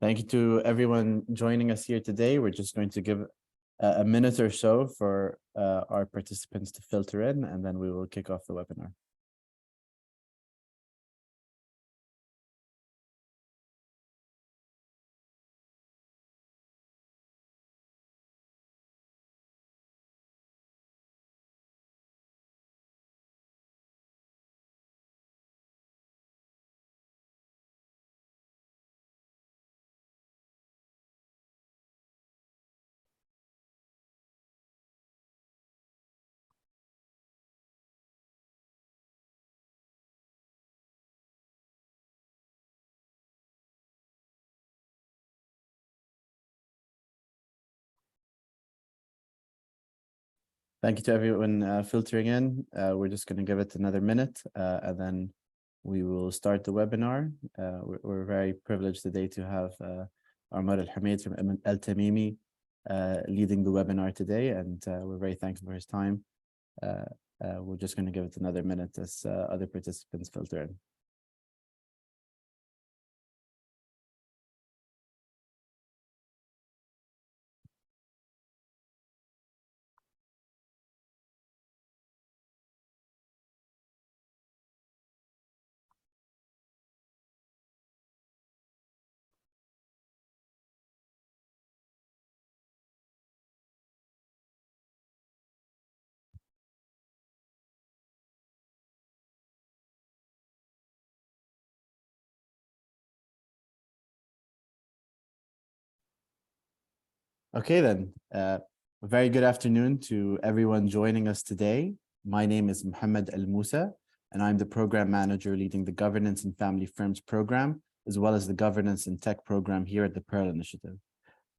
Thank you to everyone joining us here today. We're just going to give a minute or so for our participants to filter in, and then we will kick off the webinar. Thank you to everyone filtering in. We're just going to give it another minute, and then we will start the webinar. We're very privileged today to have Omar Al-Hameed from Al-Tamimi leading the webinar today, and we're very thankful for his time. We're just going to give it another minute as other participants filter in. Okay, then. A very good afternoon to everyone joining us today. My name is Mohammed Al Musa, and I'm the program manager leading the Governance and Family Firms program, as well as the Governance and Tech program here at the Pearl Initiative.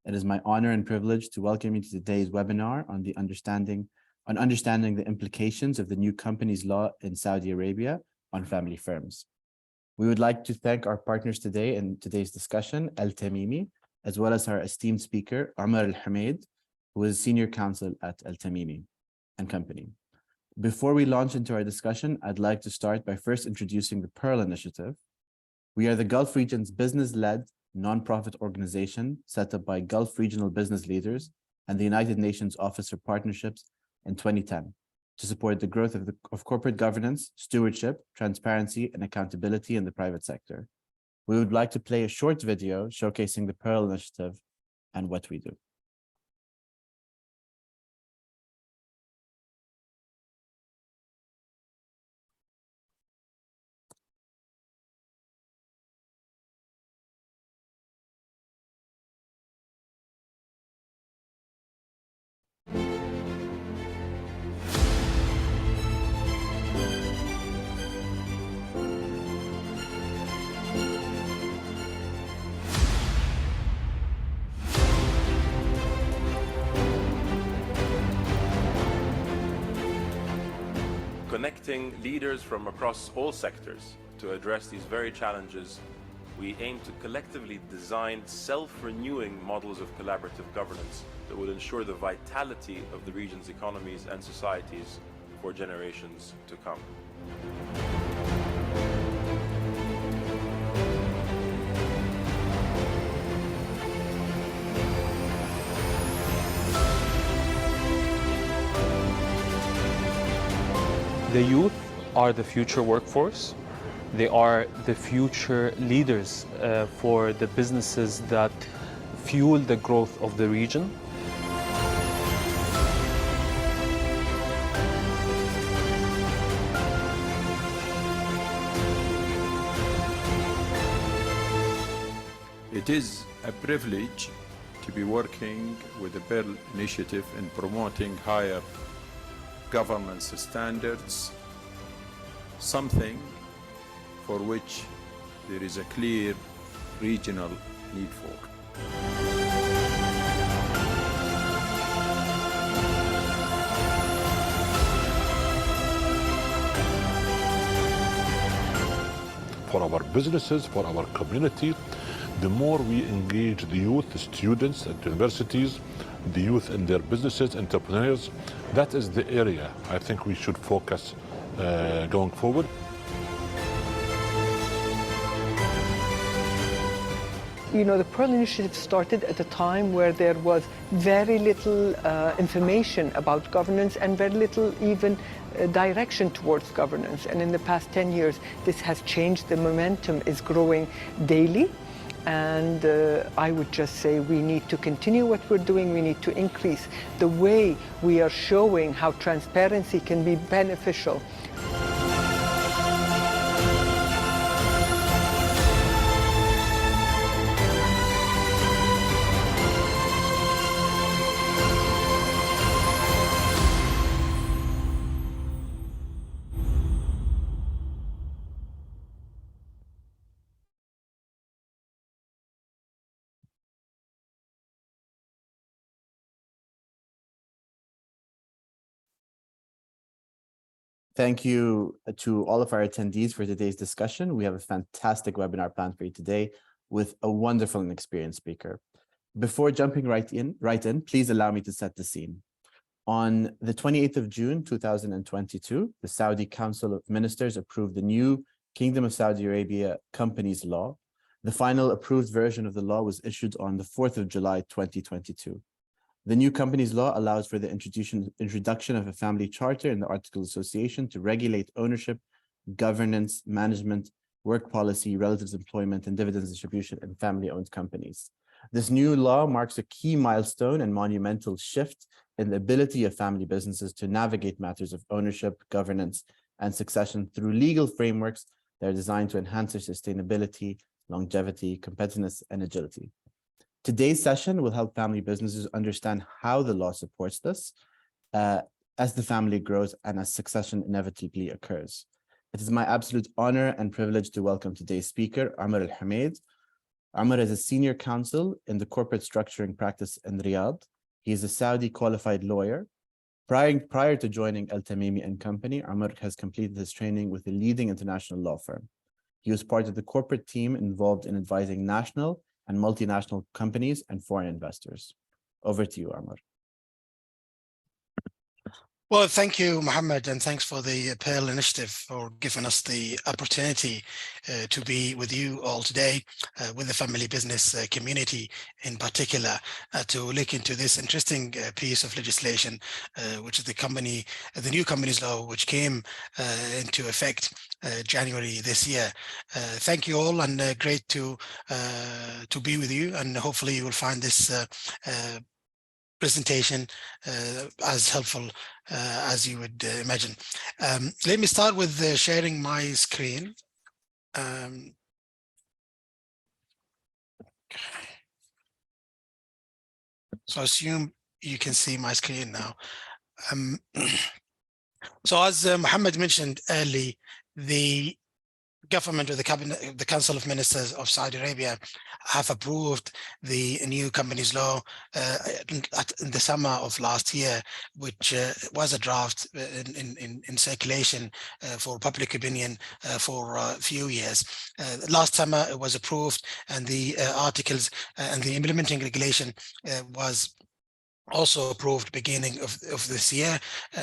It is my honor and privilege to welcome you to today's webinar on understanding the implications of the new companies law in Saudi Arabia on family firms. We would like to thank our partners today in today's discussion, Al-Tamimi, as well as our esteemed speaker, Omar Al-Hameed, who is Senior Counsel at Al-Tamimi and Company. Before we launch into our discussion, I'd like to start by first introducing the Pearl Initiative. We are the Gulf region's business-led nonprofit organization set up by Gulf regional business leaders and the United Nations Office for Partnerships in 2010 to support the growth of corporate governance, stewardship, transparency, and accountability in the private sector. We would like to play a short video showcasing the Pearl Initiative and what we do. Connecting leaders from across all sectors to address these very challenges, we aim to collectively design self-renewing models of collaborative governance that will ensure the vitality of the region's economies and societies for generations to come. The youth are the future workforce. They are the future leaders for the businesses that fuel the growth of the region. It is a privilege to be working with the Pearl Initiative in promoting higher governance standards, something for which there is a clear regional need for. For our businesses, for our community, the more we engage the youth, the students at universities, the youth in their businesses, entrepreneurs, that is the area I think we should focus going forward. the Pearl Initiative started at a time where there was very little information about governance and very little even direction towards governance. And in the past 10 years, this has changed. The momentum is growing daily. And I would just say we need to continue what we're doing. We need to increase the way we are showing how transparency can be beneficial. Thank you to all of our attendees for today's discussion. We have a fantastic webinar planned for you today with a wonderful and experienced speaker. Before jumping right in, please allow me to set the scene. On the 28th of June, 2022, the Saudi Council of Ministers approved the new Kingdom of Saudi Arabia Companies Law. The final approved version of the law was issued on the 4th of July, 2022. The new companies law allows for the introduction of a family charter in the Articles of Association to regulate ownership, governance, management, work policy, relatives employment, and dividends distribution in family-owned companies. This new law marks a key milestone and monumental shift in the ability of family businesses to navigate matters of ownership, governance, and succession through legal frameworks that are designed to enhance their sustainability, longevity, competitiveness, and agility. Today's session will help family businesses understand how the law supports this as the family grows and as succession inevitably occurs. It is my absolute honor and privilege to welcome today's speaker, Amr Al-Hamed. Amr is a senior counsel in the corporate structuring practice in Riyadh. He is a Saudi qualified lawyer. Prior to joining Al-Tamimi & Company, Amr has completed his training with a leading international law firm. He was part of the corporate team involved in advising national and multinational companies and foreign investors. Over to you, Amr. Well, thank you, Mohammed, and thanks for the Pearl Initiative for giving us the opportunity to be with you all today, with the family business community in particular, to look into this interesting piece of legislation, which is the new companies law, which came into effect January this year. Thank you all, and great to be with you, and hopefully you will find this presentation as helpful as you would imagine. Let me start with sharing my screen. So I assume you can see my screen now. So as Mohammed mentioned early, the government or the cabinet, the Council of Ministers of Saudi Arabia have approved the new companies law in the summer of last year, which was a draft in circulation for public opinion for a few years. Last summer it was approved, and the articles and the implementing regulation was also approved beginning of this year.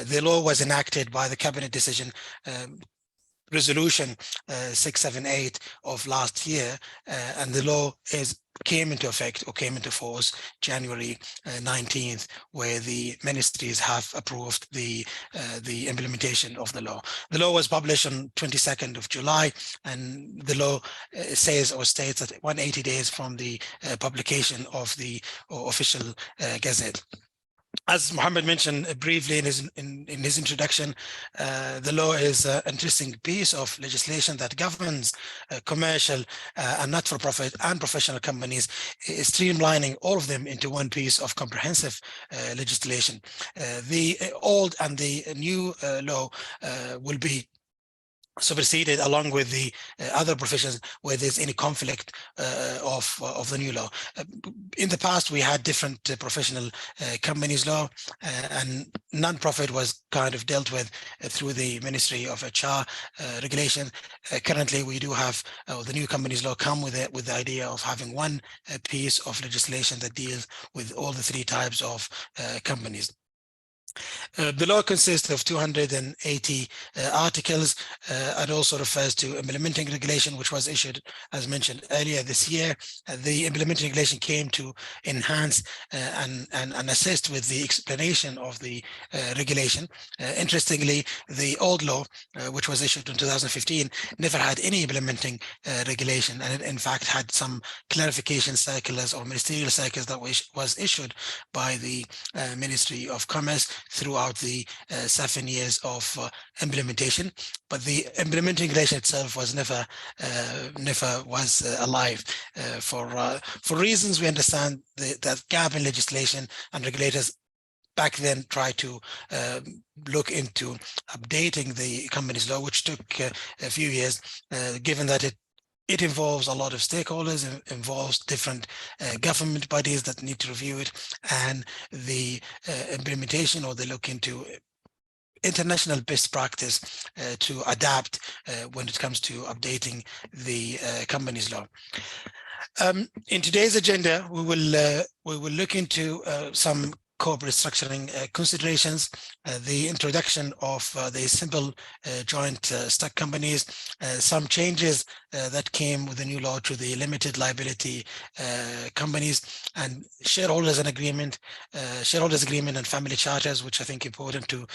The law was enacted by the cabinet decision resolution 678 of last year, and the law came into effect or came into force January 19th, where the ministries have approved the implementation of the law. The law was published on 22nd of July, and the law says or states that 180 days from the publication of the official gazette. As Mohammed mentioned briefly in his introduction, the law is an interesting piece of legislation that governs commercial and not-for-profit and professional companies, streamlining all of them into one piece of comprehensive legislation. The old and the new law will be superseded along with the other provisions where there's any conflict of the new law. In the past, we had different professional companies law, and non-profit was kind of dealt with through the Ministry of HR regulation. Currently, we do have the new companies law come with it, with the idea of having one piece of legislation that deals with all the three types of companies. The law consists of 280 articles and also refers to implementing regulation, which was issued, as mentioned earlier this year. The implementing regulation came to enhance and assist with the explanation of the regulation. Interestingly, the old law, which was issued in 2015, never had any implementing regulation, and it in fact had some clarification circulars or ministerial circulars that was issued by the Ministry of Commerce throughout the 7 years of implementation, but the implementing regulation itself was never was alive. For reasons we understand, that gap in legislation, and regulators back then tried to look into updating the companies law, which took a few years, given that it involves a lot of stakeholders, it involves different government bodies that need to review it, and the implementation, or they look into international best practice to adapt when it comes to updating the companies law. In today's agenda, we will look into some corporate structuring considerations, the introduction of the simple joint stock companies, some changes that came with the new law to the limited liability companies, and shareholders agreement and family charters, which I think important to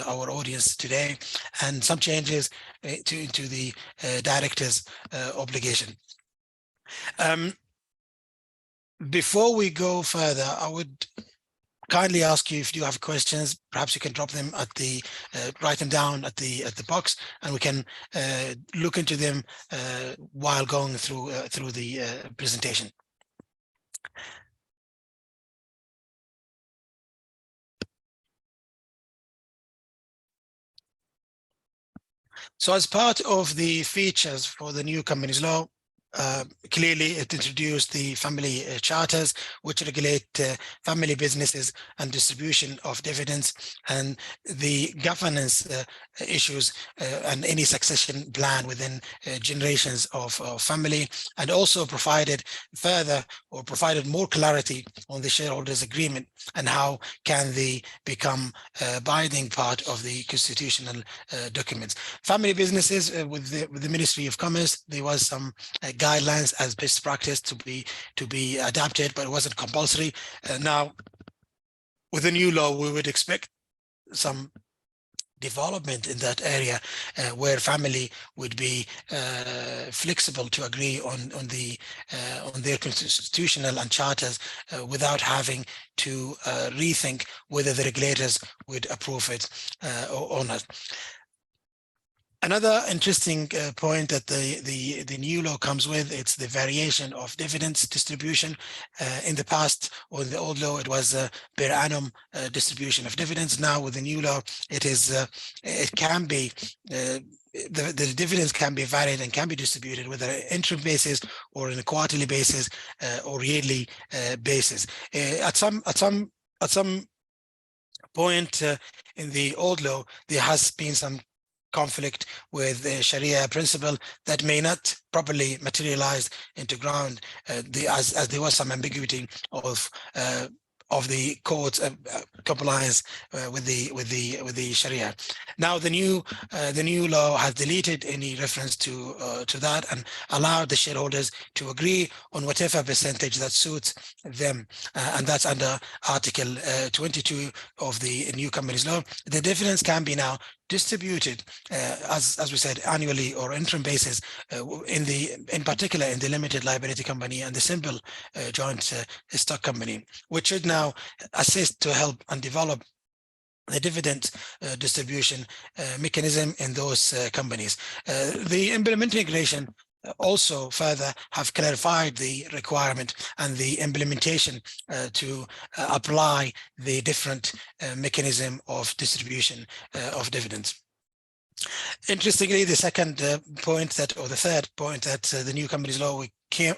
our audience today, and some changes to the directors obligation. Before we go further, I would kindly ask you, if you have questions, perhaps you can drop them at the write them down at the box, and we can look into them while going through the presentation. So as part of the features for the new companies law, clearly it introduced the family charters, which regulate family businesses and distribution of dividends, and the governance issues and any succession plan within generations of family, and also provided more clarity on the shareholders agreement and how can they become a binding part of the constitutional documents. Family businesses, with the Ministry of Commerce, there was some guidelines as best practice to be adapted, but it wasn't compulsory. Now, with the new law, we would expect some development in that area, where family would be flexible to agree on their constitutional and charters without having to rethink whether the regulators would approve it or not. Another interesting point that the new law comes with, it's the variation of dividends distribution. In the past, or in the old law, it was per annum distribution of dividends. Now with the new law, it can be the dividends can be varied and can be distributed whether interim basis or on a quarterly basis or yearly basis. At some point in the old law, there has been some conflict with the Sharia principle that may not properly materialize into ground, as there was some ambiguity of the court's compliance with the Sharia. Now the new law has deleted any reference to that and allowed the shareholders to agree on whatever percentage that suits them, and that's under Article 22 of the new companies law. The dividends can be now distributed, as we said, annually or interim basis, in particular in the limited liability company and the simple joint stock company, which should now assist to help and develop the dividend distribution mechanism in those companies. The implementing regulation also further have clarified the requirement and the implementation to apply the different mechanism of distribution of dividends. Interestingly, the second point that, or the third point that the new companies law we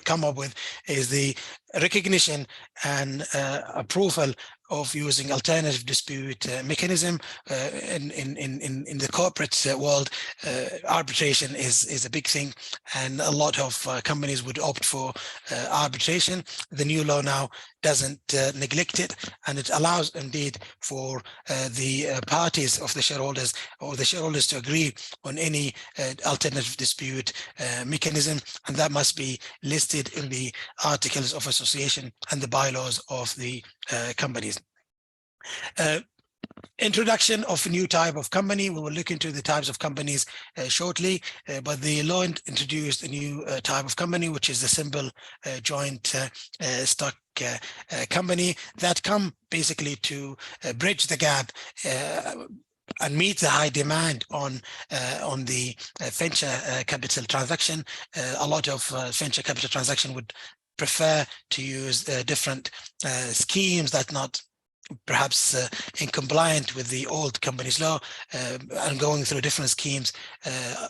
come up with is the recognition and approval of using alternative dispute mechanism in the corporate world. Arbitration is a big thing, and a lot of companies would opt for arbitration. The new law now doesn't neglect it, and it allows indeed for the parties of the shareholders or the shareholders to agree on any alternative dispute mechanism, and that must be listed in the articles of association and the bylaws of the companies. Introduction of a new type of company. We will look into the types of companies shortly, but the law introduced a new type of company, which is the simple joint stock company that come basically to bridge the gap and meet the high demand on the venture capital transaction. A lot of venture capital transaction would prefer to use different schemes that not perhaps in compliant with the old companies law, and going through different schemes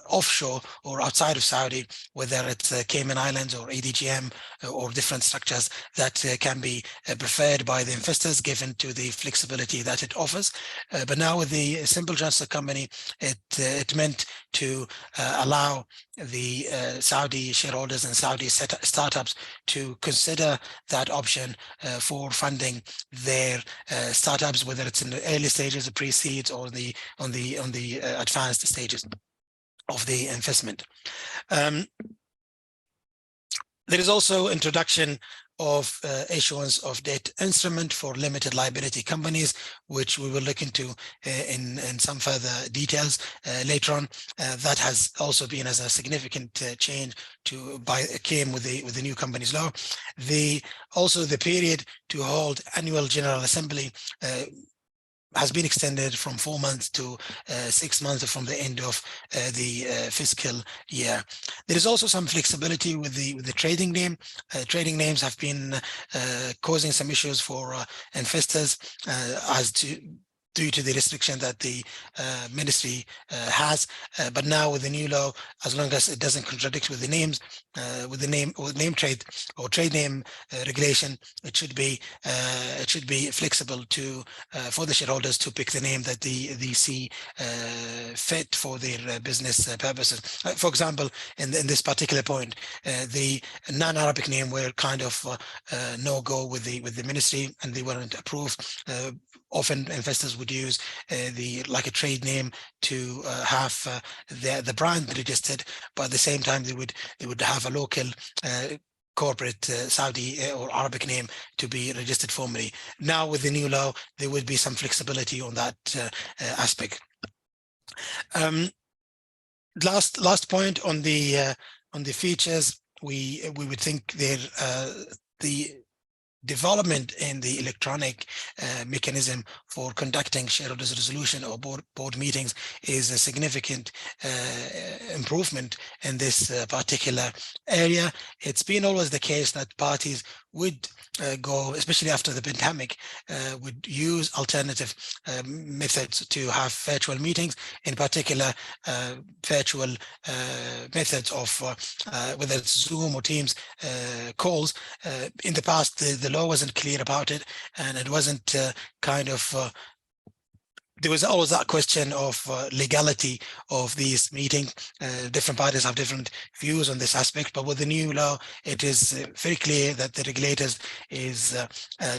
offshore or outside of Saudi, whether it's Cayman Islands or ADGM or different structures that can be preferred by the investors given to the flexibility that it offers. But now with the simple joint stock company, it meant to allow the Saudi shareholders and Saudi startups to consider that option for funding their startups, whether it's in the early stages of pre-seed or on the advanced stages of the investment. There is also introduction of issuance of debt instrument for limited liability companies, which we will look into in some further details later on. That has also been as a significant change came with the new companies law. Also the period to hold annual general assembly has been extended from 4 months to 6 months from the end of the fiscal year. There is also some flexibility with the trading name. Trading names have been causing some issues for investors due to the restriction that the ministry has, but now with the new law, as long as it doesn't contradict with the names, with the name trade or trade name regulation, it should be flexible for the shareholders to pick the name that they see fit for their business purposes. For example, in this particular point, the non-Arabic name were kind of no go with the ministry, and they weren't approved. Often investors would use like a trade name to have the brand registered, but at the same time they would have a local corporate Saudi or Arabic name to be registered formally. Now with the new law, there would be some flexibility on that aspect. Last point on the features, we would think the development in the electronic mechanism for conducting shareholders resolution or board meetings is a significant improvement in this particular area. It's been always the case that parties would go, especially after the pandemic, would use alternative methods to have virtual meetings, in particular virtual methods of whether it's Zoom or Teams calls. In the past, the law wasn't clear about it, and it wasn't there was always that question of legality of these meetings. Different parties have different views on this aspect, but with the new law, it is very clear that the regulators is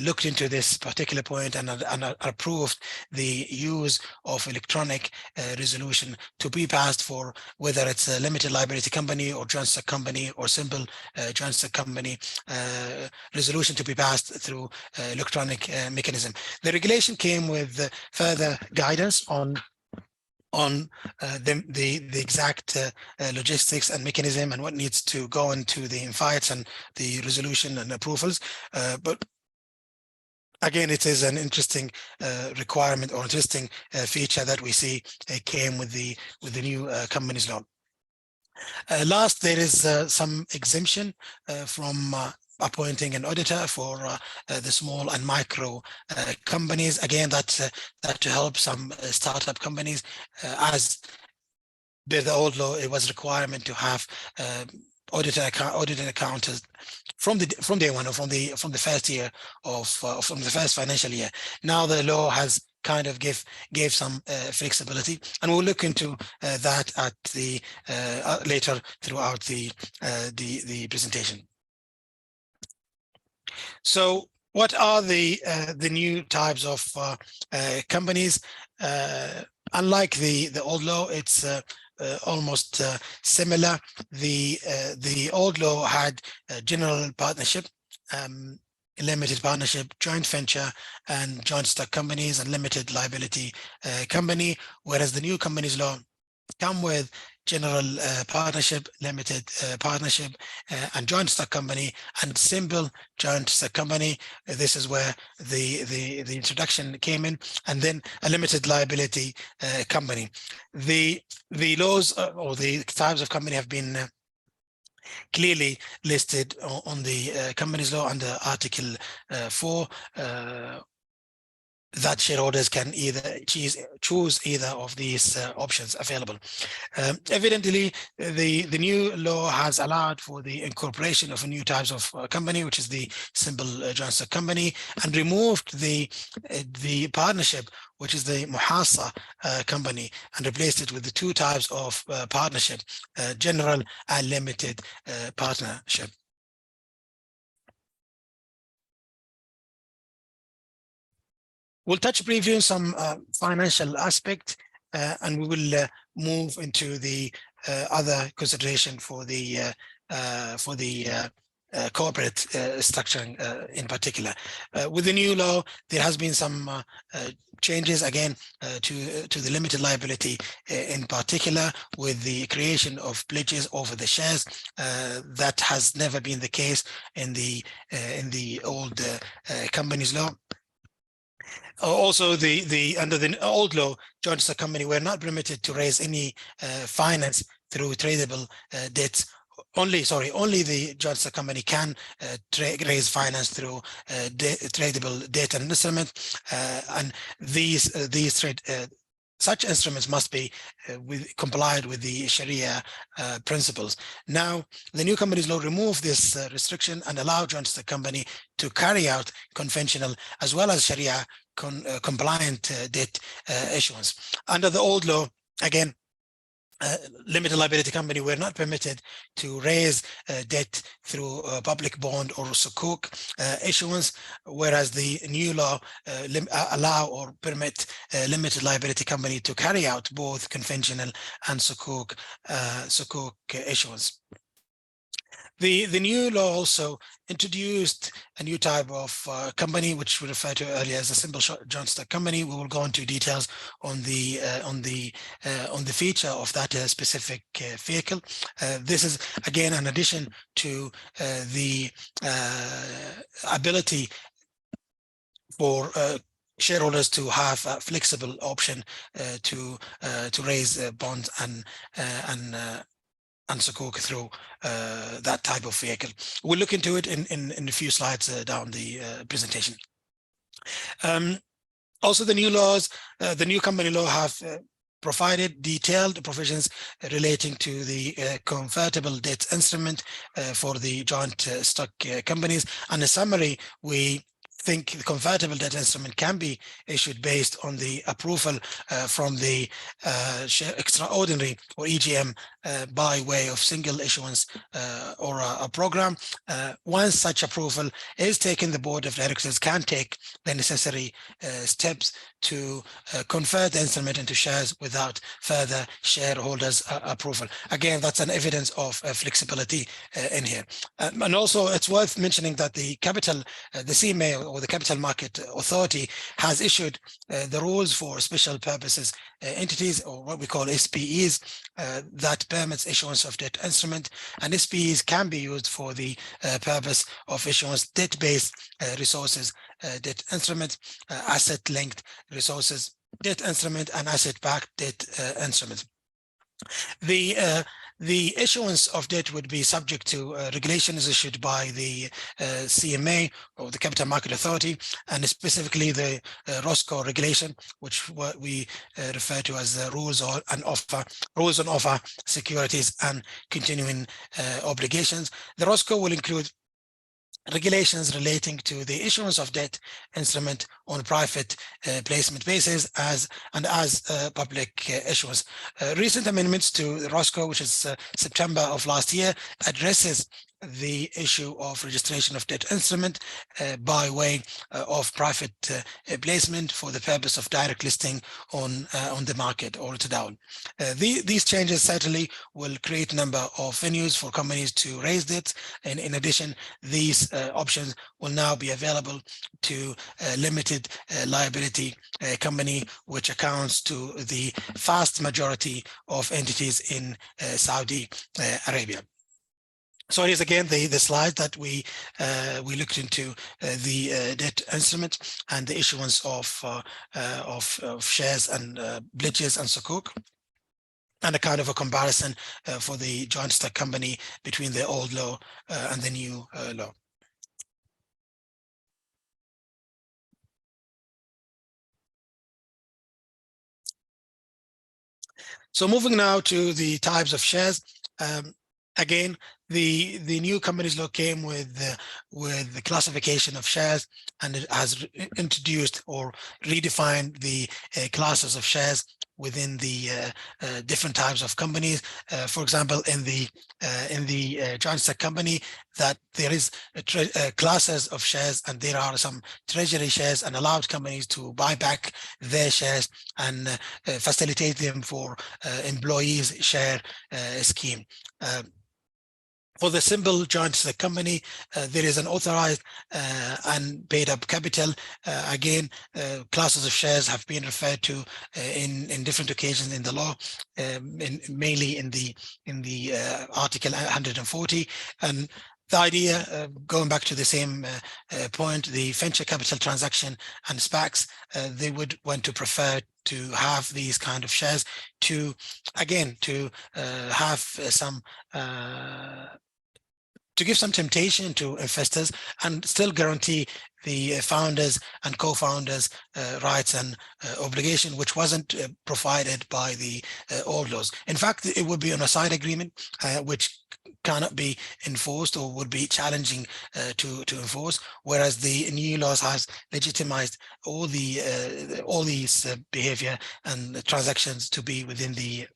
looked into this particular point and approved the use of electronic resolution to be passed for whether it's a limited liability company or joint stock company or simple joint stock company, resolution to be passed through electronic mechanism. The regulation came with further guidance on the exact logistics and mechanism and what needs to go into the invites and the resolution and approvals. But again, it is an interesting requirement or interesting feature that we see came with the new companies law. Last, there is some exemption from appointing an auditor for the small and micro companies. Again, that to help some startup companies. As per the old law, it was a requirement to have audited accountants from day one, or from the first year of from the first financial year. Now the law has kind of gave some flexibility, and we'll look into that at the later throughout the presentation. So what are the new types of companies? Unlike the old law, it's almost similar. The old law had general partnership, limited partnership, joint venture, and joint stock companies, and limited liability company, whereas the new companies law come with general partnership, limited partnership, and joint stock company, and simple joint stock company. This is where the introduction came in, and then a limited liability company. The laws or the types of company have been clearly listed on the companies law under Article 4. That shareholders can either choose either of these options available. Evidently, the new law has allowed for the incorporation of a new types of company, which is the simple joint stock company, and removed the partnership, which is the muhasa company, and replaced it with the two types of partnership, general and limited partnership. We'll touch briefly on some financial aspect, and we will move into the other consideration for the corporate structuring in particular. With the new law, there has been some changes again to the limited liability in particular, with the creation of pledges over the shares. That has never been the case in the old companies law. Also, under the old law, joint stock company were not permitted to raise any finance through tradable debts. Only the joint stock company can raise finance through tradable debt and instrument, and such instruments must be complied with the Sharia principles. Now, the new companies law removed this restriction and allow joint stock company to carry out conventional as well as Sharia compliant debt issuance. Under the old law, again, limited liability company were not permitted to raise debt through public bond or sukuk issuance, whereas the new law allow or permit limited liability company to carry out both conventional and sukuk issuance. The new law also introduced a new type of company, which we referred to earlier as a simple joint stock company. We will go into details on the feature of that specific vehicle. This is again an addition to the ability for shareholders to have a flexible option to raise bonds and sukuk through that type of vehicle. We'll look into it in a few slides down the presentation. Also, the new laws, the new company law have provided detailed provisions relating to the convertible debt instrument for the joint stock companies. And in summary, we think the convertible debt instrument can be issued based on the approval from the extraordinary or EGM by way of single issuance or a program. Once such approval is taken, the board of directors can take the necessary steps to convert the instrument into shares without further shareholders approval. Again, that's an evidence of flexibility in here. And also, it's worth mentioning that the CMA, or the Capital Market Authority, has issued the rules for special purposes entities, or what we call SPEs, that permits issuance of debt instrument, and SPEs can be used for the purpose of issuance debt-based resources, debt instrument, asset-linked resources, debt instrument, and asset-backed debt instrument. The The issuance of debt would be subject to regulations issued by the CMA, or the Capital Market Authority, and specifically the ROSCO regulation, which what we refer to as the rules on offer securities and continuing obligations. The ROSCO will include regulations relating to the issuance of debt instrument on private placement basis as public issuance. Recent amendments to the ROSCO, which is September of last year, addresses the issue of registration of debt instrument by way of private placement for the purpose of direct listing on the market or to down. These changes certainly will create a number of venues for companies to raise debts, and in addition, these options will now be available to limited liability company, which accounts to the vast majority of entities in Saudi Arabia. So here's again the slide that we looked into the debt instrument and the issuance of shares and pledges and sukuk, and a kind of a comparison for the joint stock company between the old law and the new law. So moving now to the types of shares. Again, the new companies law came with the classification of shares, and it has introduced or redefined the classes of shares within the different types of companies. For example, in the joint stock company, that there is classes of shares, and there are some treasury shares, and allowed companies to buy back their shares and facilitate them for employees share scheme. For the simple joint stock company, there is an authorized and paid up capital. Again, classes of shares have been referred to in different occasions in the law, mainly in the Article 140. And the idea, going back to the same point, the venture capital transaction and SPACs, they would want to prefer to have these kind of shares to, again, to have some to give some temptation to investors and still guarantee the founders and co-founders rights and obligation, which wasn't provided by the old laws. In fact, it would be on a side agreement, which cannot be enforced or would be challenging to enforce, whereas the new laws has legitimized all these behavior and transactions to be within the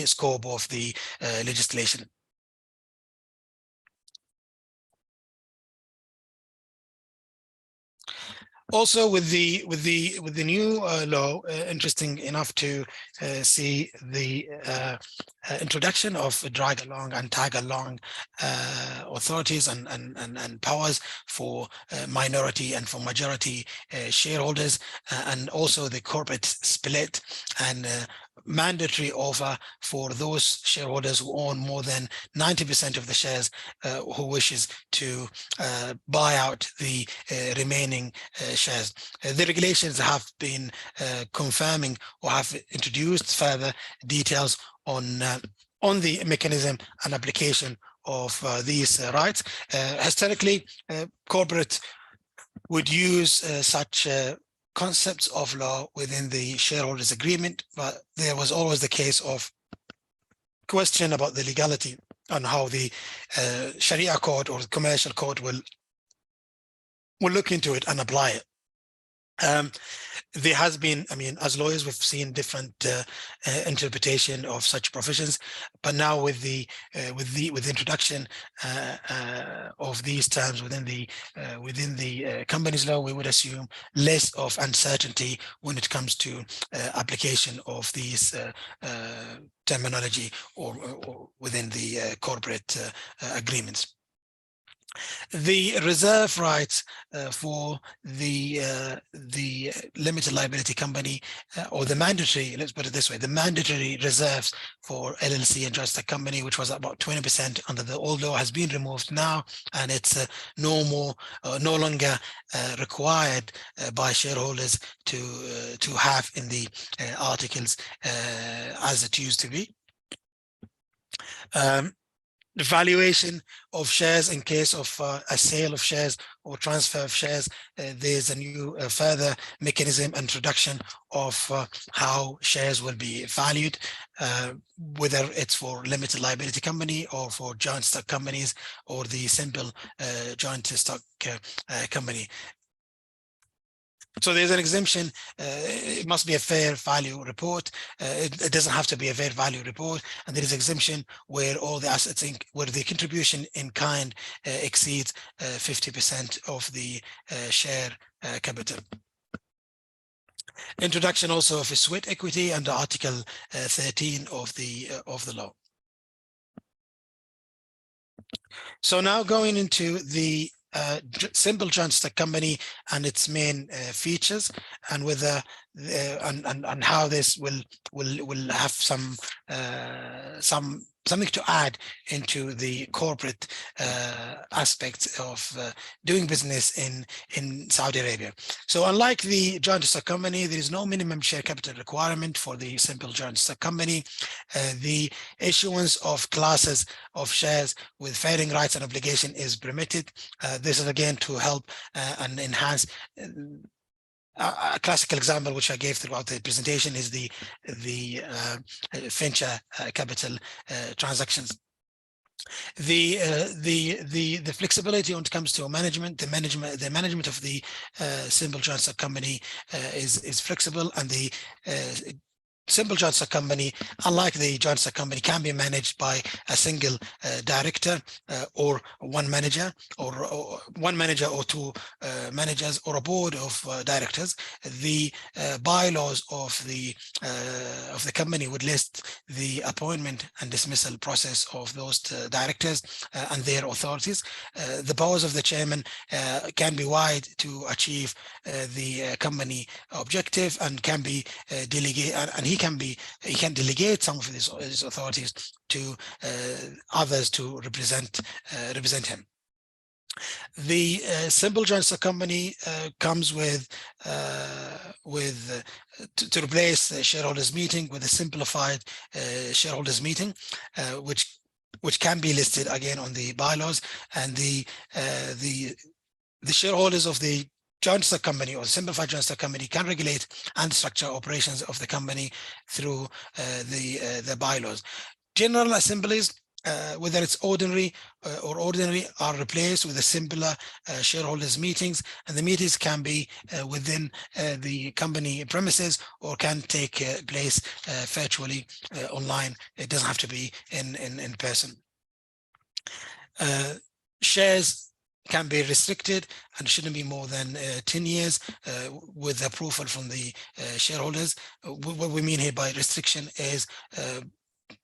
scope of the legislation. Also, with the new law, interesting enough to see the introduction of drag along and tag along authorities and powers for minority and for majority shareholders, and also the corporate split and mandatory offer for those shareholders who own more than 90% of the shares, who wishes to buy out the remaining shares. The regulations have been confirming or have introduced further details on the mechanism and application of these rights. Historically, corporate would use such concepts of law within the shareholders agreement, but there was always the case of question about the legality on how the Sharia court or the commercial court will look into it and apply it. There has been, I mean, as lawyers, we've seen different interpretation of such provisions, but now with the introduction of these terms within the companies law, we would assume less of uncertainty when it comes to application of these terminology or within the corporate agreements. The reserve rights for the limited liability company, or the mandatory, let's put it this way, the mandatory reserves for LLC and joint stock company, which was about 20% under the old law, has been removed now, and it's no longer required by shareholders to have in the articles as it used to be. The valuation of shares in case of a sale of shares or transfer of shares. There's a new further mechanism, introduction of how shares will be valued, whether it's for limited liability company or for joint stock companies or the simple joint stock company. So there's an exemption. It must be a fair value report. It doesn't have to be a fair value report. And there is exemption where all the assets, where the contribution in kind exceeds 50% of the share capital. Introduction also of a sweat equity under Article 13 of the law. So now going into the simple joint stock company and its main features, and whether and how this will have something to add into the corporate aspects of doing business in Saudi Arabia. So unlike the joint stock company, there is no minimum share capital requirement for the simple joint stock company. The issuance of classes of shares with varying rights and obligation is permitted. This is again to help and enhance. A classical example which I gave throughout the presentation is the venture capital transactions. The flexibility when it comes to management, the management of the simple joint stock company is flexible, and the simple joint stock company, unlike the joint stock company, can be managed by a single director or one manager, or one manager or two managers, or a board of directors. The bylaws of the company would list the appointment and dismissal process of those directors and their authorities. The powers of the chairman can be wide to achieve the company objective, and can be delegated, and he can delegate some of his authorities to others to represent him. The simple joint stock company comes with to replace the shareholders meeting with a simplified shareholders meeting, which can be listed again on the bylaws, and the shareholders of the joint stock company or simplified joint stock company can regulate and structure operations of the company through the bylaws. General assemblies, whether it's ordinary or ordinary, are replaced with a simpler shareholders meetings, and the meetings can be within the company premises, or can take place virtually online. It doesn't have to be in person. Shares can be restricted and shouldn't be more than 10 years with approval from the shareholders. What we mean here by restriction is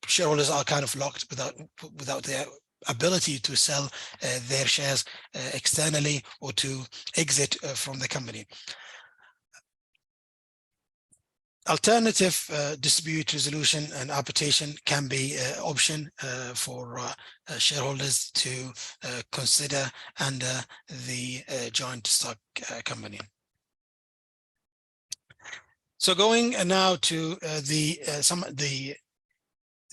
shareholders are kind of locked without their ability to sell their shares externally or to exit from the company. Alternative dispute resolution and arbitration can be an option for shareholders to consider under the joint stock company. So going now to the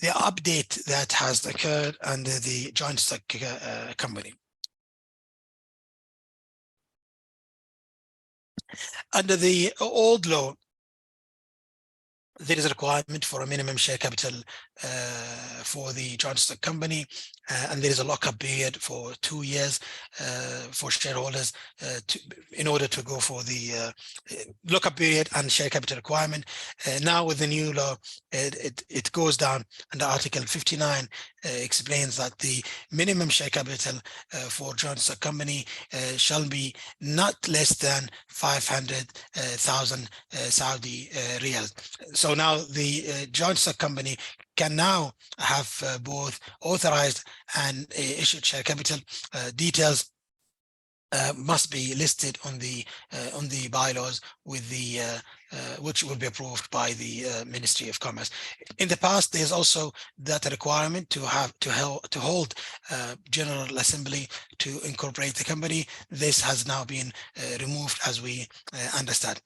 update that has occurred under the joint stock company. Under the old law, there is a requirement for a minimum share capital for the joint stock company, and there is a lockup period for 2 years for shareholders in order to go for the lockup period and share capital requirement. Now with the new law, it goes down, and Article 59 explains that the minimum share capital for joint stock company shall be not less than 500,000 Saudi riyals. So now the joint stock company can now have both authorized and issued share capital. Details must be listed on the bylaws with the which will be approved by the Ministry of Commerce. In the past, there's also that requirement to hold General Assembly to incorporate the company. This has now been removed, as we understand.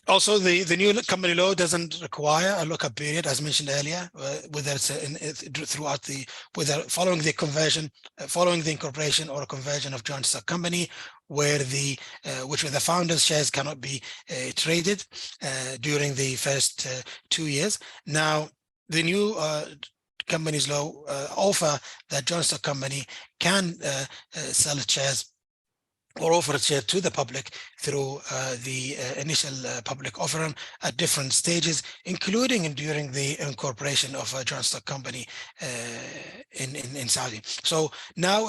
Also, the new company law doesn't require a lockup period, as mentioned earlier, whether it's throughout whether following the conversion, following the incorporation or a conversion of joint stock company, where where the founders' shares cannot be traded during the first 2 years. Now, the new companies law offer that joint stock company can sell its shares or offer its share to the public through the initial public offering at different stages, including during the incorporation of a joint stock company in Saudi. So now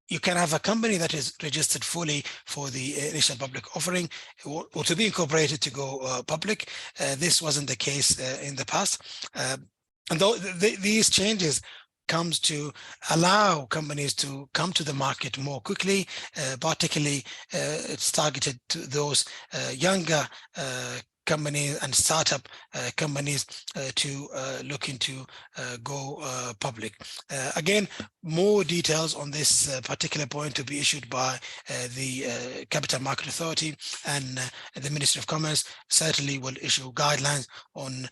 you can have a company that is registered fully for the initial public offering or to be incorporated to go public. This wasn't the case in the past. And though these changes comes to allow companies to come to the market more quickly, particularly it's targeted to those younger companies and startup companies to look into go public. Again, more details on this particular point to be issued by the Capital Market Authority, and the Ministry of Commerce certainly will issue guidelines on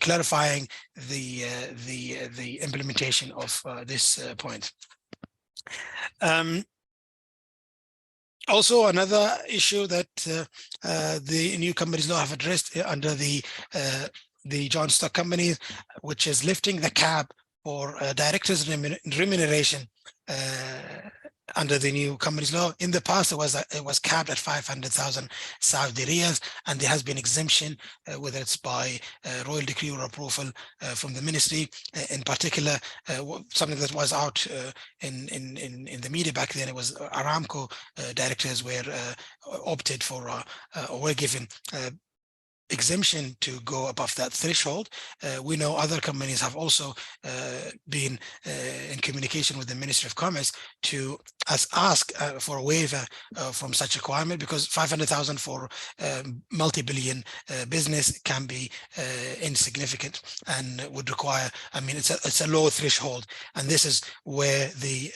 clarifying the implementation of this point. Also, another issue that the new companies law have addressed under the joint stock companies, which is lifting the cap for directors' remuneration under the new companies law. In the past, it was capped at 500,000 Saudi riyals, and there has been exemption, whether it's by royal decree or approval from the ministry. In particular, something that was out in the media back then, it was Aramco directors were opted for or were given exemption to go above that threshold. We know other companies have also been in communication with the Ministry of Commerce to ask for a waiver from such requirement, because 500,000 for multi-billion business can be insignificant and would require, I mean, it's a low threshold, and this is where the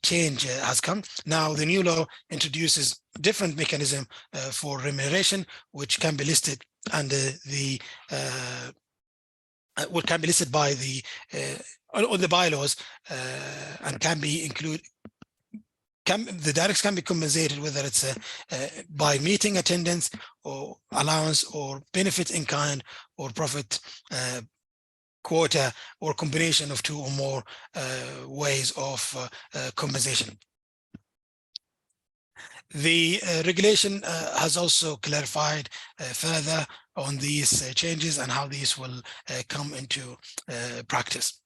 change has come. Now, the new law introduces different mechanism for remuneration, which can be listed under the what can be listed by the on the bylaws and can be the directors can be compensated, whether it's by meeting attendance or allowance or benefits in kind or profit quota, or combination of two or more ways of compensation. The regulation has also clarified further on these changes and how these will come into practice.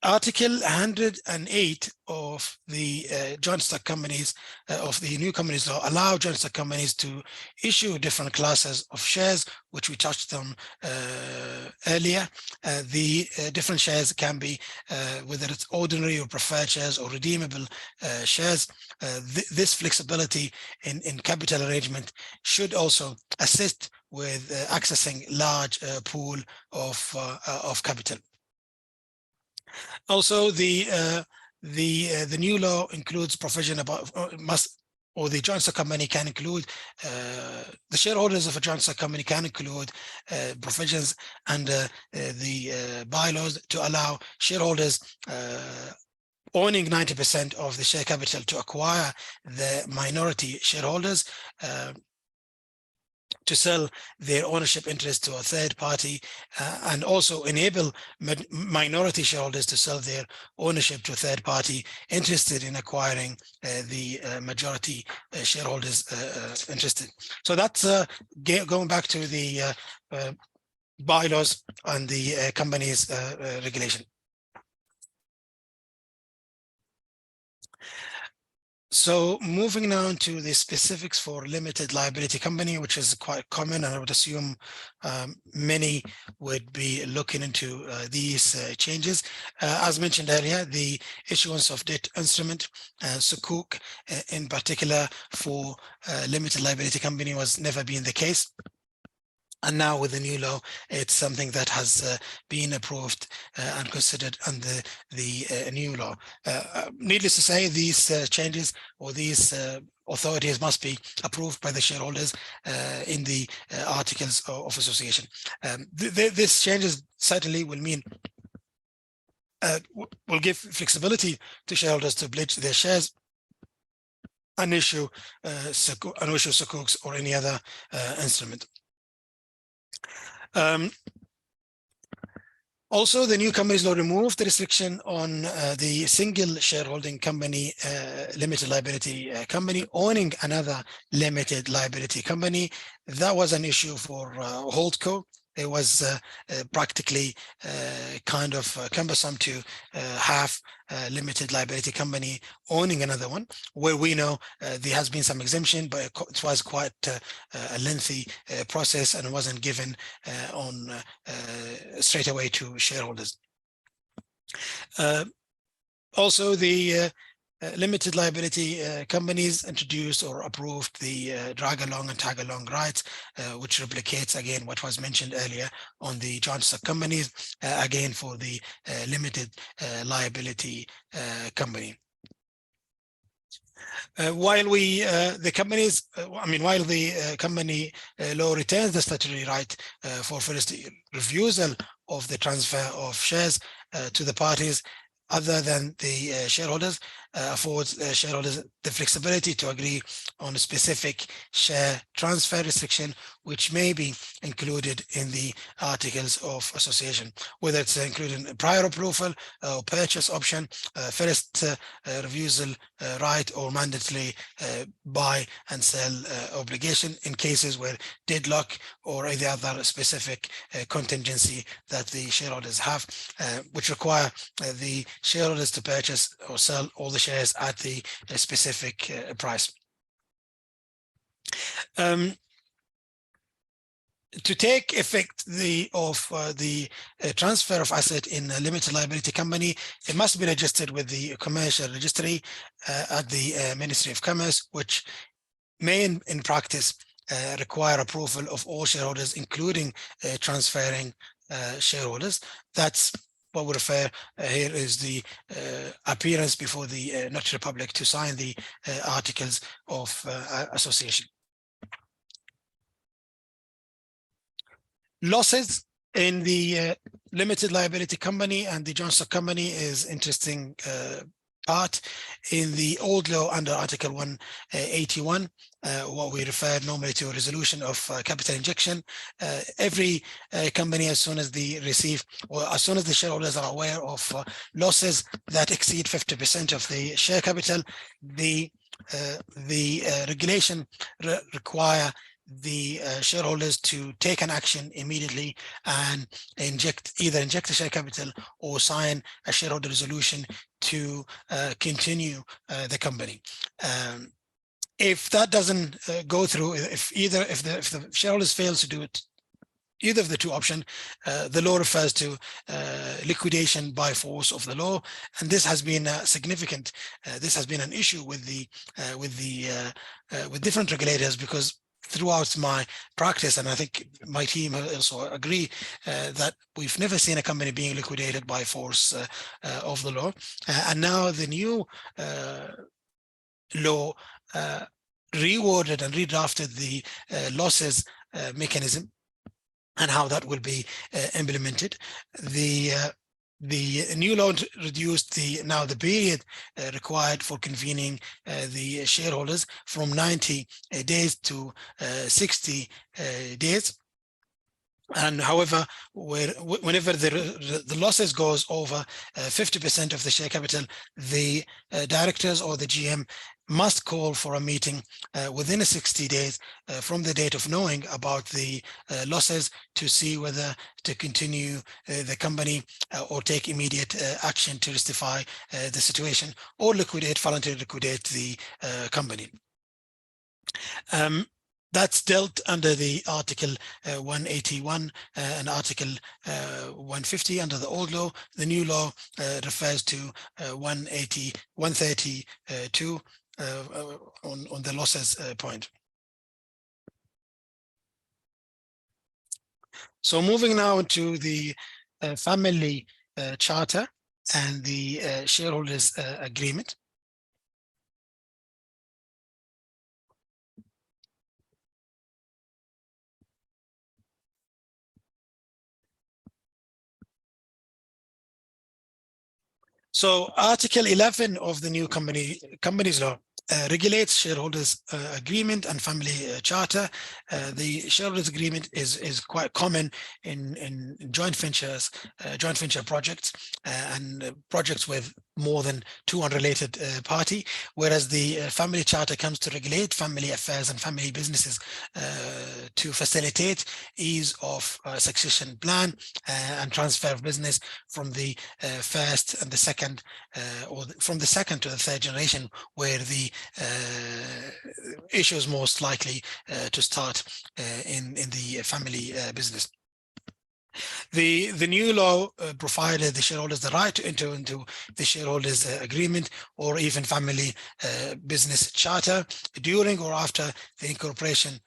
Article 108 of the joint stock companies of the new companies law allow joint stock companies to issue different classes of shares, which we touched on earlier. The different shares can be whether it's ordinary or preferred shares or redeemable shares. This flexibility in capital arrangement should also assist with accessing large pool of capital. Also, the new law includes provision about the joint stock company can include the shareholders of a joint stock company can include provisions under the bylaws to allow shareholders owning 90% of the share capital to acquire the minority shareholders to sell their ownership interest to a third party, and also enable minority shareholders to sell their ownership to a third party interested in acquiring the majority shareholders interested. So that's going back to the bylaws and the company's regulation. So moving now to the specifics for limited liability company, which is quite common, and I would assume many would be looking into these changes. As mentioned earlier, the issuance of debt instrument, sukuk in particular for limited liability company was never been the case. And now with the new law, it's something that has been approved and considered under the new law. Needless to say, these changes or these authorities must be approved by the shareholders in the articles of association. This changes certainly will mean will give flexibility to shareholders to pledge their shares and issue sukuks or any other instrument. Also, the new companies law removed the restriction on the single shareholding company, limited liability company owning another limited liability company. That was an issue for Holdco. It was practically kind of cumbersome to have a limited liability company owning another one, where we know there has been some exemption, but it was quite a lengthy process and wasn't given on straight away to shareholders. Also, the limited liability companies introduced or approved the drag along and tag along rights, which replicates again what was mentioned earlier on the joint stock companies, again for the limited liability company. While the company law retains the statutory right for first refusal of the transfer of shares to the parties other than the shareholders, affords shareholders the flexibility to agree on a specific share transfer restriction, which may be included in the articles of association, whether it's including prior approval or purchase option, first refusal right, or mandatory buy and sell obligation in cases where deadlock or any other specific contingency that the shareholders have, which require the shareholders to purchase or sell all the shares at the specific price. To take effect of the transfer of asset in a limited liability company, it must be registered with the commercial registry at the Ministry of Commerce, which may in practice require approval of all shareholders, including transferring shareholders. That's what we refer here is the appearance before the notary public to sign the articles of association. Losses in the limited liability company and the joint stock company is interesting part. In the old law under Article 181, what we refer normally to a resolution of capital injection, every company, as soon as they receive or as soon as the shareholders are aware of losses that exceed 50% of the share capital, the regulation require the shareholders to take an action immediately and either inject the share capital or sign a shareholder resolution to continue the company. If that doesn't go through, if the shareholders fail to do it, either of the two options, the law refers to liquidation by force of the law, and this has been significant. This has been an issue with different regulators, because throughout my practice, and I think my team also agree, that we've never seen a company being liquidated by force of the law. And now the new law reworded and redrafted the losses mechanism and how that will be implemented. The new law reduced the period required for convening the shareholders from 90 days to 60 days. And however, whenever the losses goes over 50% of the share capital, the directors or the GM must call for a meeting within 60 days from the date of knowing about the losses to see whether to continue the company or take immediate action to rectify the situation, or voluntarily liquidate the company. That's dealt under the Article 181 and Article 150 under the old law. The new law refers to 132 on the losses point. So moving now into the family charter and the shareholders agreement. So Article 11 of the new companies law regulates shareholders agreement and family charter. The shareholders agreement is quite common in joint ventures, joint venture projects and projects with more than 2 unrelated party, whereas the family charter comes to regulate family affairs and family businesses to facilitate ease of succession plan and transfer of business from the first and the second or from the second to the third generation, where the issue is most likely to start in the family business. The new law provided the shareholders the right to enter into the shareholders agreement or even family business charter during or after the incorporation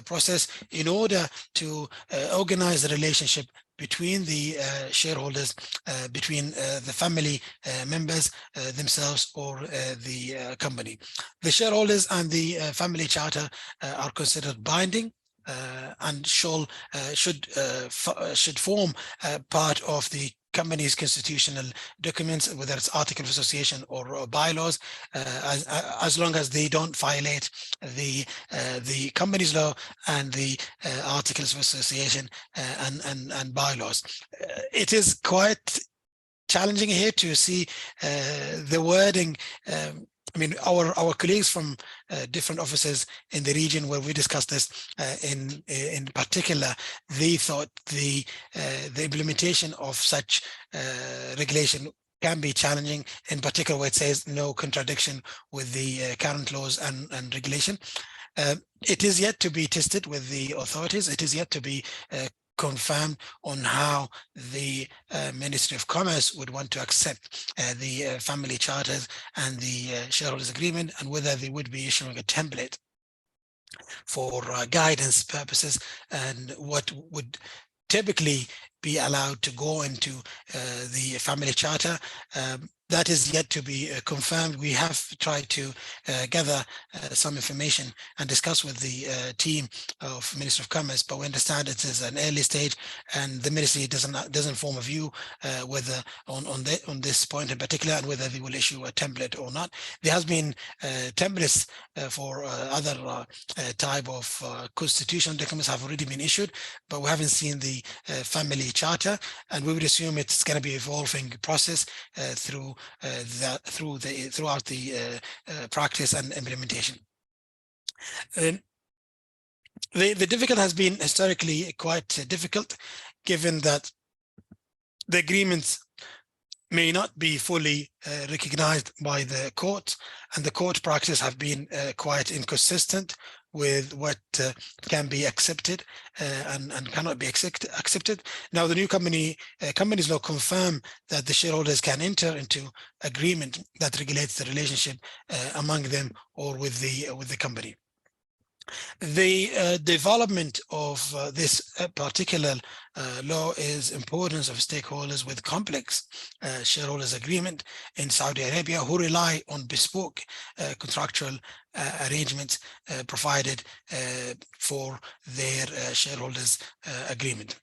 process in order to organize the relationship between the shareholders, between the family members themselves or the company. The shareholders and the family charter are considered binding and should form part of the company's constitutional documents, whether it's article of association or bylaws, as long as they don't violate the company's law and the articles of association and bylaws. It is quite challenging here to see the wording. I mean, our colleagues from different offices in the region where we discussed this in particular, they thought the implementation of such regulation can be challenging, in particular where it says no contradiction with the current laws and regulation. It is yet to be tested with the authorities. It is yet to be confirmed on how the Ministry of Commerce would want to accept the family charters and the shareholders agreement, and whether they would be issuing a template for guidance purposes and what would typically be allowed to go into the family charter. That is yet to be confirmed. We have tried to gather some information and discuss with the team of Ministry of Commerce, but we understand it is an early stage, and the ministry doesn't form a view whether on this point in particular, and whether they will issue a template or not. There has been templates for other type of constitutional documents have already been issued, but we haven't seen the family charter, and we would assume it's going to be evolving process throughout the practice and implementation. The difficult has been historically quite difficult, given that the agreements may not be fully recognized by the court, and the court practice have been quite inconsistent with what can be accepted and cannot be accepted. Now, the new companies law confirm that the shareholders can enter into agreement that regulates the relationship among them or with the company. The development of this particular law is importance of stakeholders with complex shareholders agreement in Saudi Arabia who rely on bespoke contractual arrangements provided for their shareholders agreement.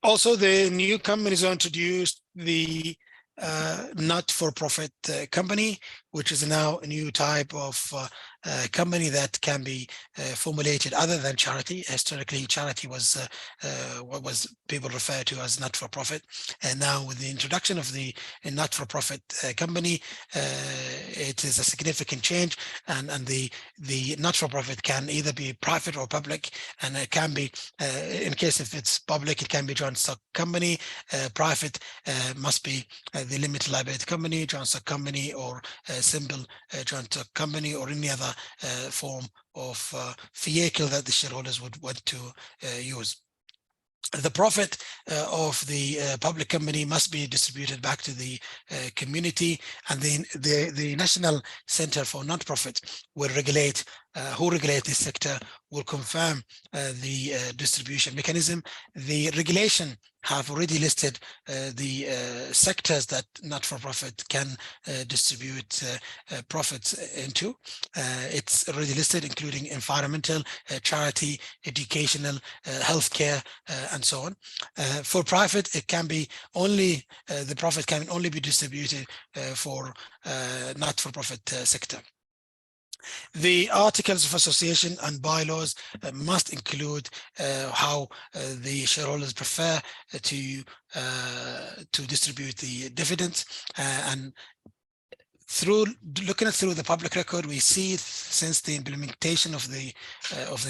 Also, the new companies are introduced the not-for-profit company, which is now a new type of company that can be formulated other than charity. Historically, charity was what was people refer to as not-for-profit, and now with the introduction of the not-for-profit company, it is a significant change, and the not-for-profit can either be private or public, and it can be, in case if it's public, it can be joint stock company. Private must be the limited liability company, joint stock company, or simple joint stock company, or any other form of vehicle that the shareholders would want to use. the profit of the public company must be distributed back to the community, and then the National Center for Non-Profit will regulate, who regulate this sector, will confirm the distribution mechanism. The regulation have already listed the sectors that not-for-profit can distribute profits into. It's already listed, including environmental, charity, educational, healthcare, and so on. For profit, it can be only, the profit can only be distributed for not-for-profit sector. The articles of association and bylaws must include how the shareholders prefer to distribute the dividends, and through looking at through the public record, we see since the implementation of the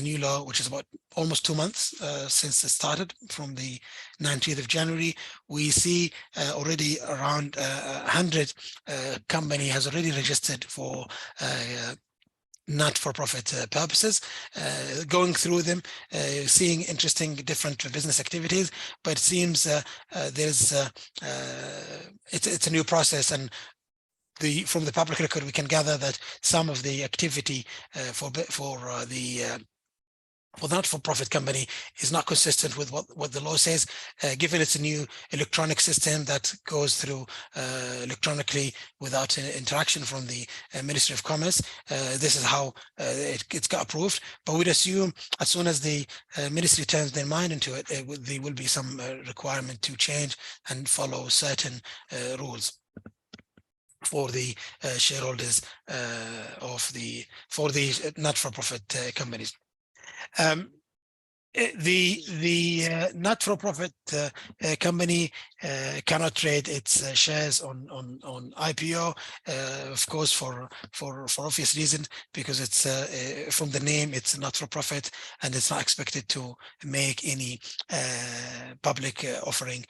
new law, which is about almost 2 months since it started, from the 19th of January, we see already around 100 company has already registered for not-for-profit purposes. Going through them, seeing interesting different business activities, but it seems it's a new process, and from the public record we can gather that some of the activity for not-for-profit company is not consistent with what the law says, given it's a new electronic system that goes through electronically without interaction from the Ministry of Commerce. This is how it's got approved, but we'd assume as soon as the ministry turns their mind into it, there will be some requirement to change and follow certain rules for the shareholders for the not-for-profit companies. The not-for-profit company cannot trade its shares on IPO, of course, for obvious reasons, because it's from the name, it's not-for-profit, and it's not expected to make any public offering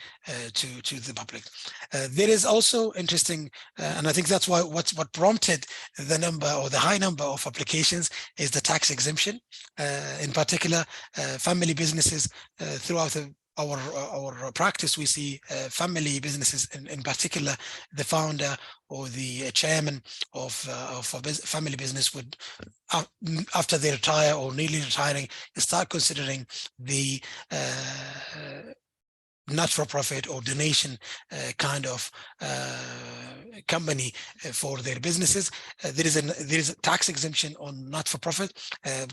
to the public. There is also interesting, and I think that's why what prompted the number, or the high number of applications, is the tax exemption. In particular, family businesses. Throughout our practice, we see family businesses, in particular the founder or the chairman of a family business would, after they retire or nearly retiring, start considering the not-for-profit or donation kind of company for their businesses. There is a tax exemption on not-for-profit,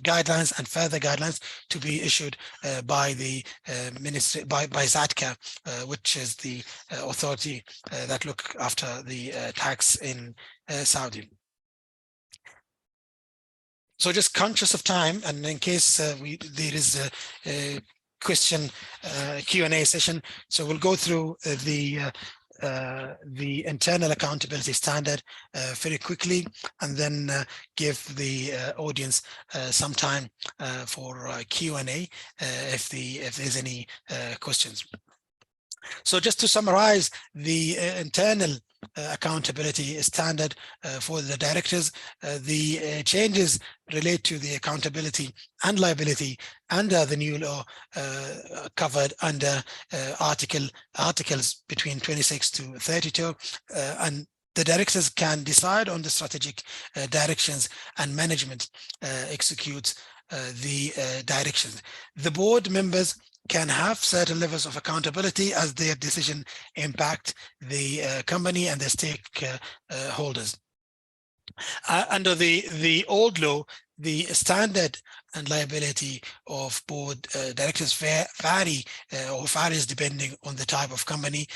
guidelines and further guidelines to be issued by the ministry, by ZATCA, which is the authority that look after the tax in Saudi. So just conscious of time, and in case there is a question Q&A session, so we'll go through the internal accountability standard very quickly, and then give the audience some time for Q&A if there's any questions. So just to summarize, the internal accountability standard for the directors, the changes relate to the accountability and liability under the new law covered under articles between 26 to 32, and the directors can decide on the strategic directions, and management executes the directions. The board members can have certain levels of accountability as their decision impact the company and the stakeholders. Under the old law, the standard and liability of board directors varies depending on the type of company,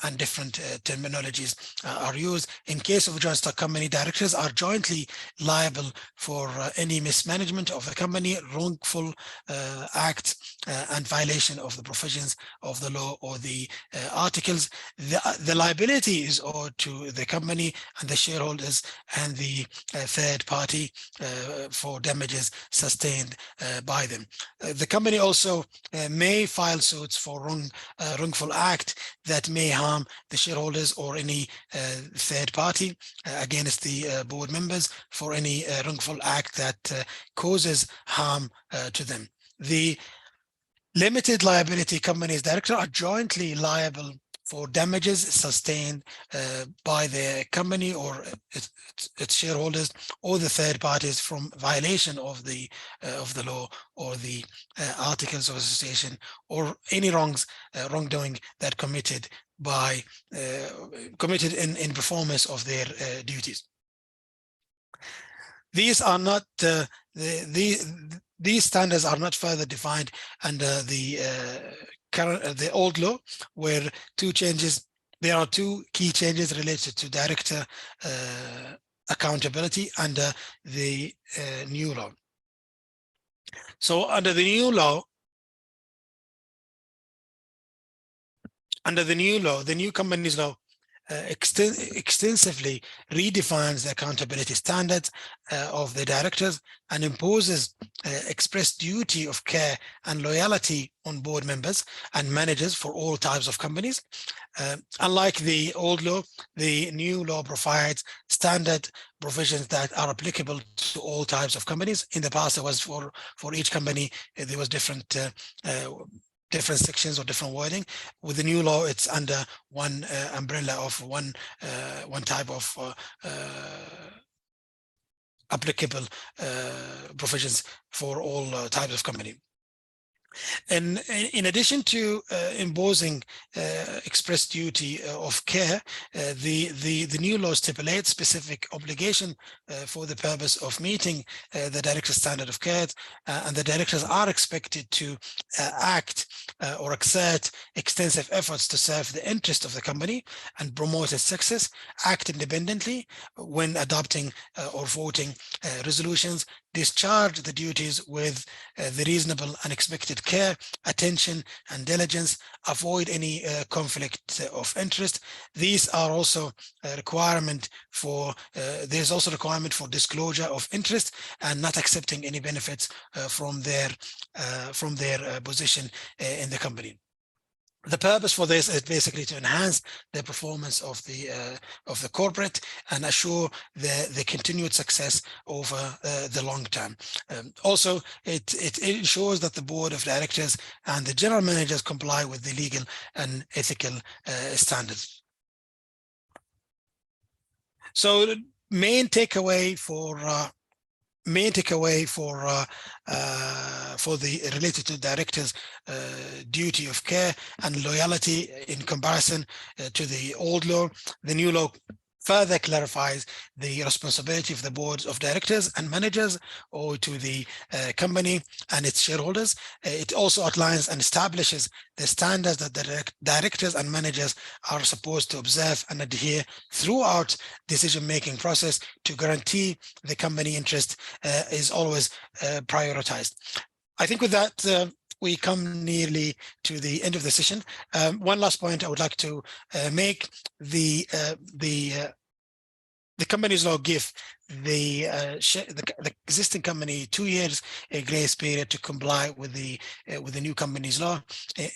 and different terminologies are used. In case of a joint stock company, directors are jointly liable for any mismanagement of the company, wrongful act, and violation of the provisions of the law or the articles. The liability is owed to the company and the shareholders and the third party for damages sustained by them. The company also may file suits for wrongful act that may harm the shareholders or any third party against the board members for any wrongful act that causes harm to them. The Limited liability companies director are jointly liable for damages sustained by the company or its shareholders or the third parties from violation of the law or the articles of association or any wrongdoing that committed in performance of their duties. These are not these standards are not further defined under the the old law, where there are two key changes related to director accountability under the new law. So under the new law, the new companies law extensively redefines the accountability standards of the directors and imposes express duty of care and loyalty on board members and managers for all types of companies. Unlike the old law, the new law provides standard provisions that are applicable to all types of companies. In the past, it was for each company, there was different sections or different wording. With the new law, it's under one umbrella of one type of applicable provisions for all types of company. And in addition to imposing express duty of care, the new law stipulates specific obligation for the purpose of meeting the director's standard of care, and the directors are expected to act or exert extensive efforts to serve the interest of the company and promote its success, act independently when adopting or voting resolutions, discharge the duties with the reasonable and expected care, attention, and diligence, avoid any conflict of interest. These are also a requirement for, there's also requirement for disclosure of interest and not accepting any benefits from their position in the company. The purpose for this is basically to enhance the performance of the corporate and assure the continued success over the long term. Also, it ensures that the board of directors and the general managers comply with the legal and ethical standards. So, the main takeaway for the related to directors duty of care and loyalty in comparison to the old law. The new law further clarifies the responsibility of the boards of directors and managers or to the company and its shareholders. It also outlines and establishes the standards that the directors and managers are supposed to observe and adhere throughout decision-making process to guarantee the company interest is always prioritized. I think with that, we come nearly to the end of the session. One last point I would like to make: the company's law give the existing company 2 years a grace period to comply with the new company's law.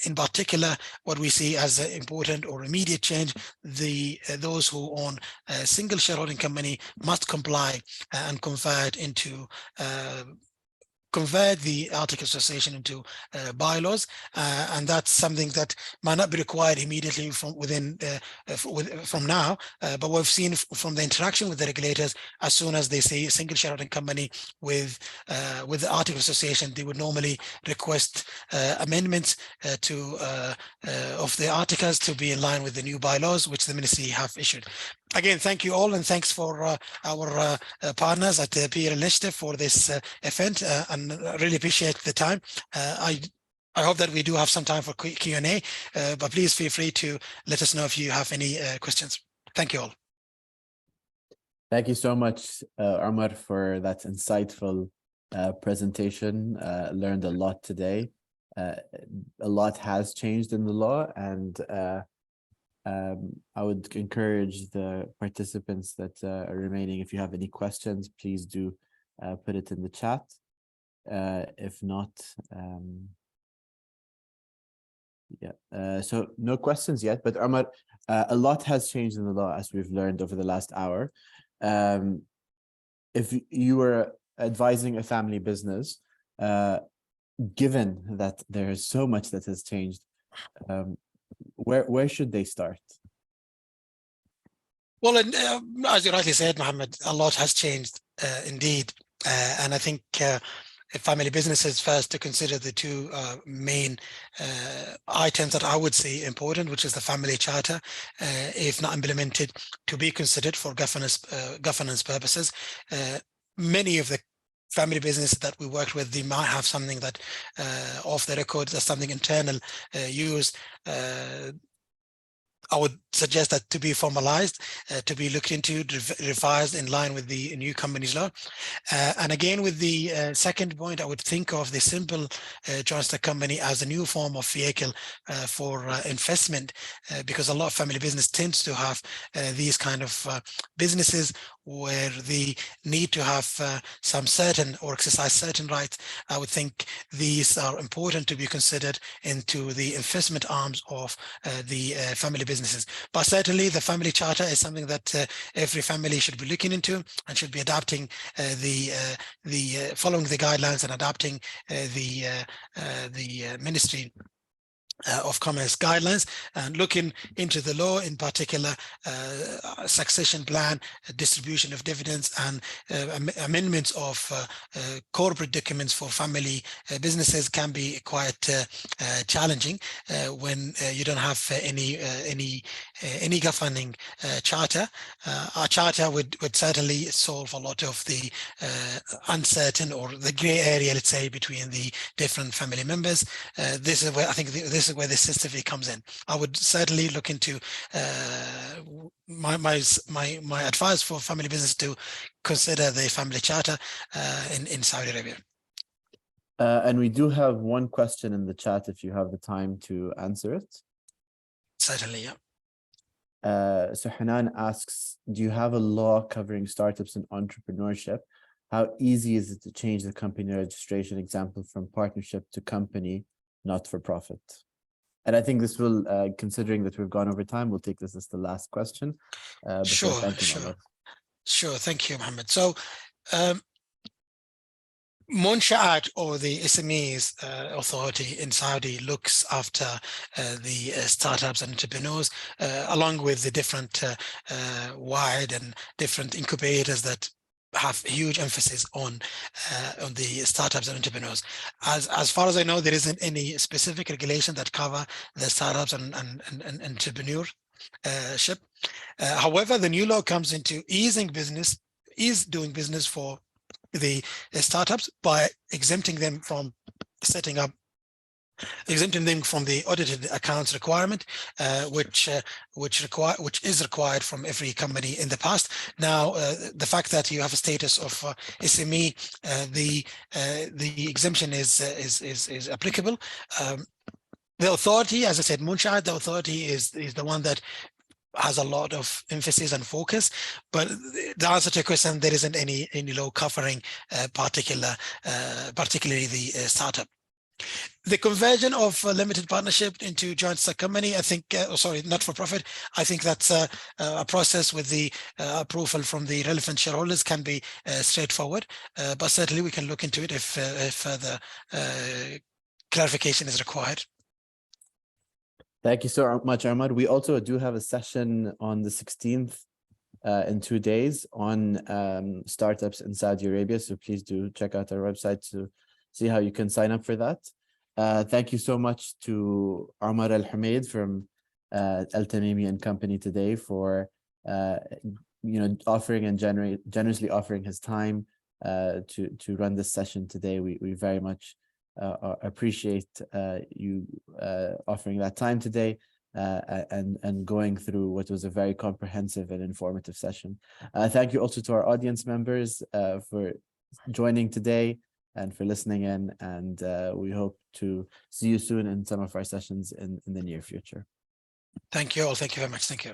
In particular, what we see as an important or immediate change: those who own a single shareholding company must comply and convert the Articles of Association into bylaws, and that's something that might not be required immediately from now, but we've seen from the interaction with the regulators, as soon as they say a single shareholding company with the Articles of Association, they would normally request amendments of the articles to be in line with the new bylaws, which the Ministry have issued. Again, thank you all, and thanks for our partners at the PL Initiative for this event, and really appreciate the time. I hope that we do have some time for Q&A, but please feel free to let us know if you have any questions. Thank you all. Thank you so much, Omar, for that insightful presentation. Learned a lot today. A lot has changed in the law, and I would encourage the participants that are remaining, if you have any questions, please do put it in the chat. If not, so no questions yet, but Omar, a lot has changed in the law, as we've learned over the last hour. If you were advising a family business, given that there is so much that has changed, where should they start? Well, and, as you rightly said, Mohammed, a lot has changed indeed. And I think family businesses first to consider the two main items that I would say important, which is the family charter, if not implemented, to be considered for governance purposes. Many of the family businesses that we worked with, they might have something that off the record, as something internal use. I would suggest that to be formalized, to be looked into, revised in line with the new companies law. And again, with the second point, I would think of the simple joint stock company as a new form of vehicle for investment, because a lot of family business tends to have these kind of businesses where they need to have some certain or exercise certain rights. I would think these are important to be considered into the investment arms of the family businesses. But certainly the family charter is something that every family should be looking into and should be adapting following the guidelines and adapting the ministry of Commerce guidelines, and looking into the law, in particular succession plan, distribution of dividends, and amendments of corporate documents for family businesses can be quite challenging when you don't have any governing charter. Our charter would certainly solve a lot of the uncertain or the gray area, let's say, between the different family members. This is where I think this is where the sensitivity comes in. I would certainly look into my advice for family business to consider the family charter in Saudi Arabia. And we do have one question in the chat if you have the time to answer it. Certainly, yeah. So Hanan asks, do you have a law covering startups and entrepreneurship? How easy is it to change the company registration, example, from partnership to company, not for profit? And I think this will, considering that we've gone over time, we'll take this as the last question. Sure. Thank you, Mohammed. So, Munsha'at, or the SMEs authority in Saudi, looks after the startups and entrepreneurs, along with the different wide and different incubators that have huge emphasis on the startups and entrepreneurs. As far as I know, there isn't any specific regulation that cover the startups and entrepreneurship. However, the new law comes into doing business for the startups by exempting them from the audited accounts requirement, which is required from every company in the past. Now, the fact that you have a status of SME, the exemption is applicable. The authority, as I said, Munsha'at, the authority is the one that has a lot of emphasis and focus, but the answer to your question, there isn't any law covering particularly the startup. The conversion of limited partnership into joint stock company, I think, not for profit, I think that's a process with the approval from the relevant shareholders can be straightforward, but certainly we can look into it if further clarification is required. Thank you so much, Ahmad. We also do have a session on the 16th in 2 days on startups in Saudi Arabia. So please do check out our website to see how you can sign up for that. Thank you so much to Omar Al Humaid from Al Tamimi and Company today for offering and generously offering his time to run this session today. We very much appreciate you offering that time today and going through what was a very comprehensive and informative session. Thank you also to our audience members for joining today and for listening in, and we hope to see you soon in some of our sessions in the near future. Thank you all. Thank you very much. Thank you.